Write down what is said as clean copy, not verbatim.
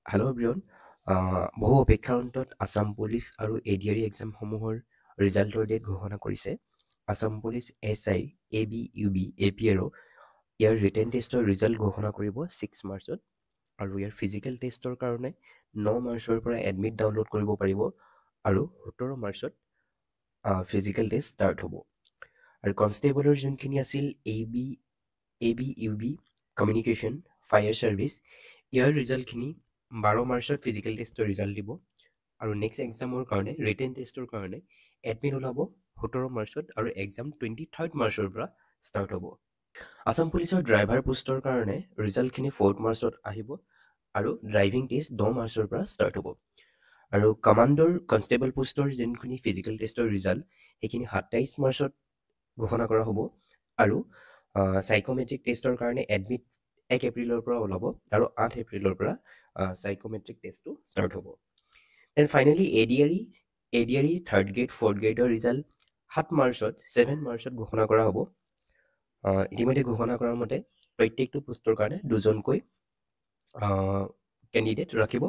Hello' everyone বহু অপেক্ষাৰ অন্তত আছাম পুলিচ আৰু এডিআৰই এক্সামসমূহৰ ৰিজাল্টৰ ডেট ঘোষণা কৰিছে। Assam police SI, AB, UB, APRO ইয়াৰ ৰিটেন টেষ্টৰ ৰিজাল্ট ঘোষণা কৰিব 6 মাৰ্চত আৰু ইয়াৰ ফিজিকেল টেষ্টৰ কাৰণে 9 মাৰ্চৰ পৰা এডমিট ডাউনলোড কৰিব পাৰিব আৰু 17 মাৰ্চত ফিজিকেল টেষ্ট ষ্টাৰ্ট হ'ব। আৰু কনষ্টেবলৰ যোনখিনি আছিল AB, UB, communication, fire service ইয়াৰ ৰিজাল্টখিনি 12 মাৰ্চত ফিজিকেল টেষ্টৰ ৰিজাল্ট দিব আৰু নেক্সট এক্সামৰ কাৰণে ৰিটেন টেষ্টৰ কাৰণে এডমিট ওলাব 17 মাৰ্চত আৰু এক্সাম 23 মাৰ্চৰ পৰা ষ্টাৰ্ট হ'ব। আছাম পুলিচৰ ড্ৰাইভাৰ পোষ্টৰ কাৰণে ৰিজাল্টখিনি 4 মাৰ্চত আহিব আৰু ড্ৰাইভিং টেষ্ট 10 মাৰ্চৰ পৰা ষ্টাৰ্ট হ'ব। আৰু কমাণ্ডৰ কনষ্টেবল পোষ্টৰ যোনখিনি ফিজিকেল টেষ্টৰ ৰিজাল্ট সেইখিনি 27 মাৰ্চত ঘোষণা কৰা হ'ব আৰু চাইক'মেট্ৰিক টেষ্টৰ কাৰণে এডমিট 1 এপ্ৰিলৰ পৰা ওলাব আৰু 8 এপ্ৰিলৰ পৰা চাইক'মেট্ৰিক টেষ্টটো ষ্টাৰ্ট হ'ব। Then finally ADRE third grade fourth গ্ৰেডৰ ৰিজাল্ট 7 মাৰ্চত ঘোষণা কৰা হ'ব। ইতিমধ্যে ঘোষণা কৰাৰ মতে প্ৰত্যেকটো পোষ্টৰ কাৰণে দুজনকৈ কেণ্ডিডেট ৰাখিব